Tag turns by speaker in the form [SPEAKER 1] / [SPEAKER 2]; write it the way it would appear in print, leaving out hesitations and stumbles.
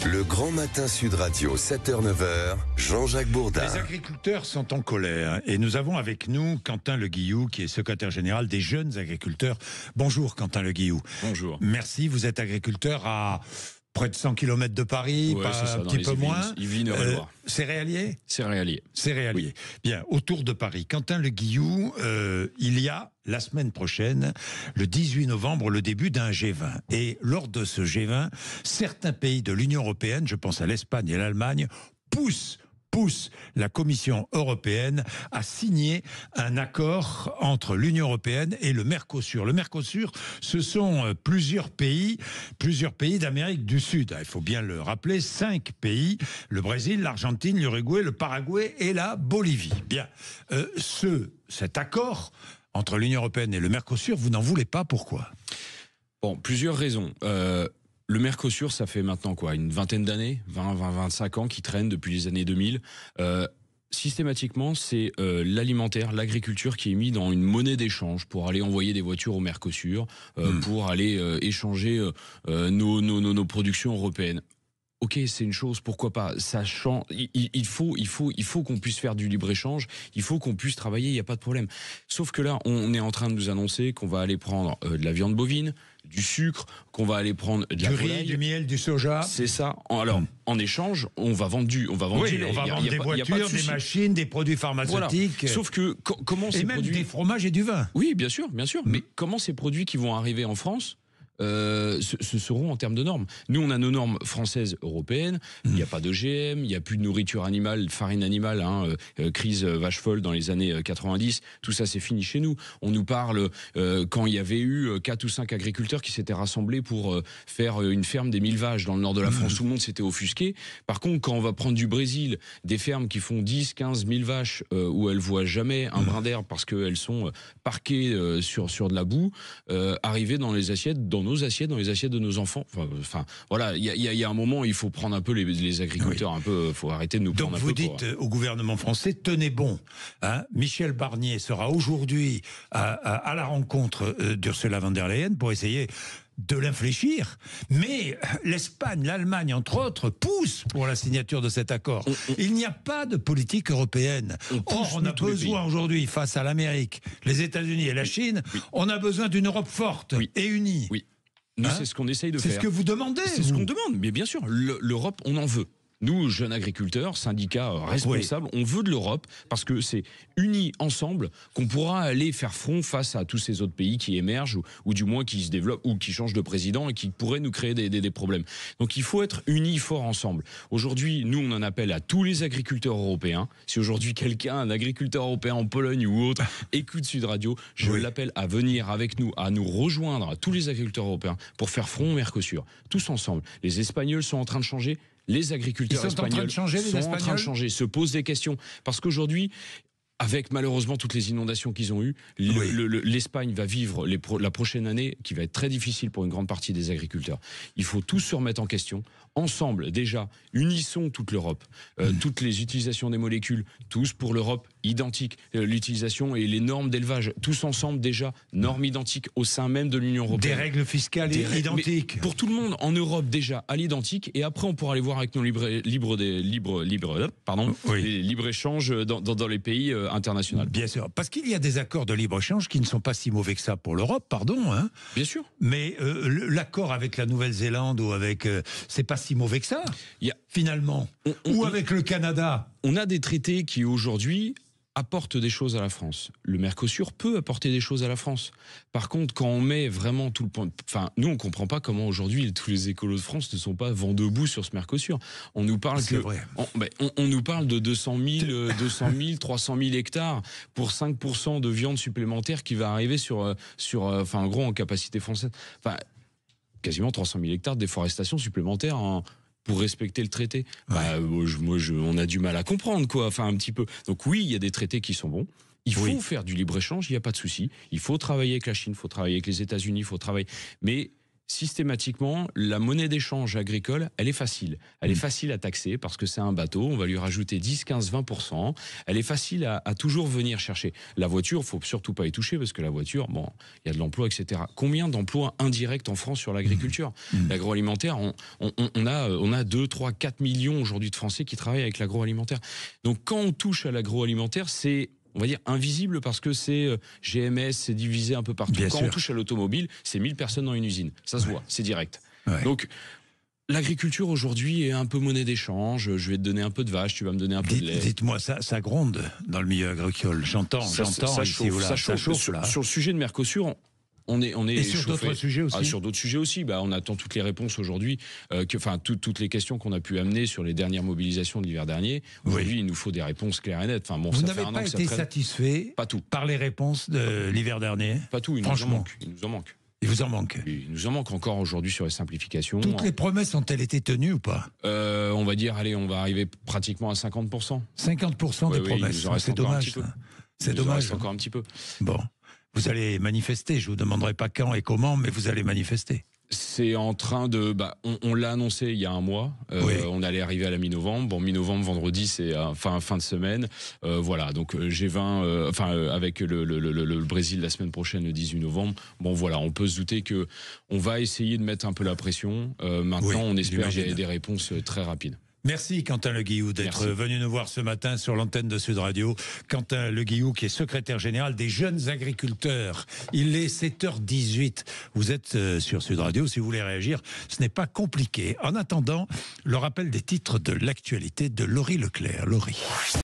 [SPEAKER 1] Le Grand Matin Sud Radio, 7h-9h, Jean-Jacques Bourdin.
[SPEAKER 2] Les agriculteurs sont en colère et nous avons avec nous Quentin Le Guillou, qui est secrétaire général des jeunes agriculteurs. Bonjour Quentin Le Guillou.
[SPEAKER 3] Bonjour.
[SPEAKER 2] Merci, vous êtes agriculteur à près de 100 km de Paris,
[SPEAKER 3] ouais,
[SPEAKER 2] pas un petit peu moins.
[SPEAKER 3] Yvelines,
[SPEAKER 2] c'est réalier ?
[SPEAKER 3] C'est réalier.
[SPEAKER 2] C'est réalier. Oui. Bien, autour de Paris. Quentin Le Guillou, il y a la semaine prochaine, le 18 novembre, le début d'un G20. Et lors de ce G20, certains pays de l'Union européenne, je pense à l'Espagne et l'Allemagne, poussent la Commission européenne à signer un accord entre l'Union européenne et le Mercosur. Le Mercosur, ce sont plusieurs pays d'Amérique du Sud. Il faut bien le rappeler, 5 pays, le Brésil, l'Argentine, l'Uruguay, le Paraguay et la Bolivie. Bien, cet accord entre l'Union européenne et le Mercosur, vous n'en voulez pas, pourquoi ?
[SPEAKER 3] Bon, plusieurs raisons. Le Mercosur, ça fait maintenant quoi, une vingtaine d'années, 25 ans, qui traîne depuis les années 2000. Systématiquement, c'est l'alimentaire, l'agriculture qui est mis dans une monnaie d'échange pour aller envoyer des voitures au Mercosur, pour aller échanger nos productions européennes. Ok, c'est une chose, pourquoi pas. Ça change. Il faut qu'on puisse faire du libre-échange. Il faut qu'on puisse travailler. Il n'y a pas de problème. Sauf que là, on est en train de nous annoncer qu'on va aller prendre de la viande bovine, du sucre, qu'on va aller prendre de la
[SPEAKER 2] riz, du miel, du soja.
[SPEAKER 3] C'est ça. Alors, en écéchange, on va vendre du lait.
[SPEAKER 2] On va vendre des voitures, des machines, des produits pharmaceutiques.
[SPEAKER 3] Voilà. Sauf que comment ces produits,
[SPEAKER 2] des fromages et du vin.
[SPEAKER 3] Oui, bien sûr. Mais comment ces produits qui vont arriver en France ce seront en termes de normes. Nous, on a nos normes françaises, européennes. Il n'y a pas d'OGM, il n'y a plus de nourriture animale, farine animale, crise vache folle dans les années 90. Tout ça, c'est fini chez nous. On nous parle quand il y avait eu 4 ou 5 agriculteurs qui s'étaient rassemblés pour faire une ferme des 1000 vaches dans le nord de la France. Tout le monde s'était offusqué. Par contre, quand on va prendre du Brésil, des fermes qui font 10, 15 000 vaches où elles voient jamais un brin d'herbe parce qu'elles sont parquées sur de la boue, arriver dans les assiettes, dans les assiettes de nos enfants. Enfin, voilà, il y a un moment, il faut prendre un peu les agriculteurs, un peu, faut arrêter de nous prendre un peu.
[SPEAKER 2] Donc vous dites au gouvernement français, tenez bon. Michel Barnier sera aujourd'hui à la rencontre d'Ursula von der Leyen pour essayer de l'infléchir, mais l'Espagne, l'Allemagne, entre autres, poussent pour la signature de cet accord. Il n'y a pas de politique européenne. On a besoin aujourd'hui, face à l'Amérique, les États-Unis et la Chine, on a besoin d'une Europe forte et unie.
[SPEAKER 3] Oui. Nous, c'est ce qu'on essaye de faire.
[SPEAKER 2] C'est ce que vous demandez.
[SPEAKER 3] C'est ce qu'on demande, mais bien sûr, l'Europe, on en veut. Nous, jeunes agriculteurs, syndicats responsables, on veut de l'Europe parce que c'est unis ensemble qu'on pourra aller faire front face à tous ces autres pays qui émergent ou du moins qui se développent ou qui changent de président et qui pourraient nous créer des problèmes. Donc il faut être unis forts ensemble. Aujourd'hui, nous, on en appelle à tous les agriculteurs européens. Si aujourd'hui un agriculteur européen en Pologne ou autre, écoute Sud Radio, je l'appelle à venir avec nous, à nous rejoindre, à tous les agriculteurs européens, pour faire front au Mercosur. Tous ensemble. Les Espagnols sont en train de changer. Les agriculteurs espagnols sont en train de changer, se posent des questions. Parce qu'aujourd'hui, avec malheureusement toutes les inondations qu'ils ont eues, l'Espagne va vivre la prochaine année qui va être très difficile pour une grande partie des agriculteurs. Il faut tous se remettre en question. Ensemble, déjà, unissons toute l'Europe. Toutes les utilisations des molécules, tous pour l'Europe, identiques. L'utilisation et les normes d'élevage, tous ensemble déjà, normes identiques au sein même de l'Union européenne.
[SPEAKER 2] Des règles fiscales identiques.
[SPEAKER 3] Pour tout le monde, en Europe déjà, à l'identique. Et après, on pourra aller voir avec nos libre-échange dans les pays internationaux.
[SPEAKER 2] Bien sûr. Parce qu'il y a des accords de libre-échange qui ne sont pas si mauvais que ça pour l'Europe, pardon.
[SPEAKER 3] Bien sûr.
[SPEAKER 2] Mais l'accord avec la Nouvelle-Zélande ou avec... c'est pas si mauvais que ça, finalement. Ou avec le Canada.
[SPEAKER 3] On a des traités qui, aujourd'hui, apportent des choses à la France. Le Mercosur peut apporter des choses à la France. Par contre, quand on met vraiment tout le point... Enfin, nous, on ne comprend pas comment, aujourd'hui, tous les écolos de France ne sont pas vent debout sur ce Mercosur. On nous parle on nous parle de 200 000, 300 000 hectares pour 5% de viande supplémentaire qui va arriver en gros, en capacité française. Enfin, quasiment 300 000 hectares de déforestation supplémentaire pour respecter le traité. On a du mal à comprendre, quoi. Enfin, un petit peu. Donc oui, il y a des traités qui sont bons. Il faut faire du libre-échange, il n'y a pas de souci. Il faut travailler avec la Chine, il faut travailler avec les États-Unis, il faut travailler. Mais systématiquement, la monnaie d'échange agricole, elle est facile. Elle est facile à taxer parce que c'est un bateau, on va lui rajouter 10, 15, 20%. Elle est facile à toujours venir chercher. La voiture, faut surtout pas y toucher parce que la voiture, bon, il y a de l'emploi, etc. Combien d'emplois indirects en France sur l'agriculture ? L'agroalimentaire, on a 2, 3, 4 millions aujourd'hui de Français qui travaillent avec l'agroalimentaire. Donc quand on touche à l'agroalimentaire, c'est, on va dire, invisible parce que c'est GMS, c'est divisé un peu partout.
[SPEAKER 2] Bien
[SPEAKER 3] Quand
[SPEAKER 2] sûr.
[SPEAKER 3] on touche à l'automobile, c'est 1000 personnes dans une usine. Ça se voit, c'est direct.
[SPEAKER 2] Ouais.
[SPEAKER 3] Donc, l'agriculture aujourd'hui est un peu monnaie d'échange. Je vais te donner un peu de vache, tu vas me donner un peu de lait.
[SPEAKER 2] Dites-moi, ça gronde dans le milieu agricole. J'entends
[SPEAKER 3] Ça
[SPEAKER 2] ici ou là.
[SPEAKER 3] ça chauffe.
[SPEAKER 2] là.
[SPEAKER 3] Sur le sujet de Mercosur, on est
[SPEAKER 2] Et sur
[SPEAKER 3] chauffé.
[SPEAKER 2] d'autres sujets aussi.
[SPEAKER 3] Sur d'autres sujets aussi. On attend toutes les réponses aujourd'hui. Toutes les questions qu'on a pu amener sur les dernières mobilisations de l'hiver dernier. Aujourd'hui, il nous faut des réponses claires et nettes. Enfin, bon,
[SPEAKER 2] Vous
[SPEAKER 3] ça
[SPEAKER 2] n'avez
[SPEAKER 3] fait un an
[SPEAKER 2] pas
[SPEAKER 3] que ça
[SPEAKER 2] été
[SPEAKER 3] traîne.
[SPEAKER 2] satisfait
[SPEAKER 3] Pas tout.
[SPEAKER 2] par les réponses de l'hiver dernier?
[SPEAKER 3] Pas tout. Il nous en
[SPEAKER 2] Franchement.
[SPEAKER 3] manque. Il nous en manque.
[SPEAKER 2] Il vous en manque.
[SPEAKER 3] Il nous en manque encore aujourd'hui sur les simplifications.
[SPEAKER 2] Toutes les promesses ont-elles été tenues ou pas?
[SPEAKER 3] On va dire, allez, on va arriver pratiquement à 50%.
[SPEAKER 2] 50% des
[SPEAKER 3] Oui,
[SPEAKER 2] promesses.
[SPEAKER 3] il nous en reste
[SPEAKER 2] C'est
[SPEAKER 3] encore un
[SPEAKER 2] dommage.
[SPEAKER 3] petit peu.
[SPEAKER 2] ça. C'est
[SPEAKER 3] Il nous en
[SPEAKER 2] dommage.
[SPEAKER 3] reste encore un petit peu.
[SPEAKER 2] Bon. Vous allez manifester. Je vous demanderai pas quand et comment, mais vous allez manifester.
[SPEAKER 3] C'est en train de... on l'a annoncé il y a un mois.
[SPEAKER 2] Oui.
[SPEAKER 3] On allait arriver à la mi-novembre. Bon, mi-novembre, vendredi, c'est fin de semaine. Voilà, donc G20, avec le Brésil la semaine prochaine, le 18 novembre. Bon, voilà, on peut se douter que on va essayer de mettre un peu la pression. Maintenant,
[SPEAKER 2] Oui,
[SPEAKER 3] on espère
[SPEAKER 2] j'imagine.
[SPEAKER 3] des réponses très rapides.
[SPEAKER 2] Merci Quentin Le Guillou d'être
[SPEAKER 3] Merci.
[SPEAKER 2] venu nous voir ce matin sur l'antenne de Sud Radio. Quentin Le Guillou qui est secrétaire général des jeunes agriculteurs. Il est 7h18. Vous êtes sur Sud Radio. Si vous voulez réagir, ce n'est pas compliqué. En attendant, le rappel des titres de l'actualité de Laurie Leclerc. Laurie.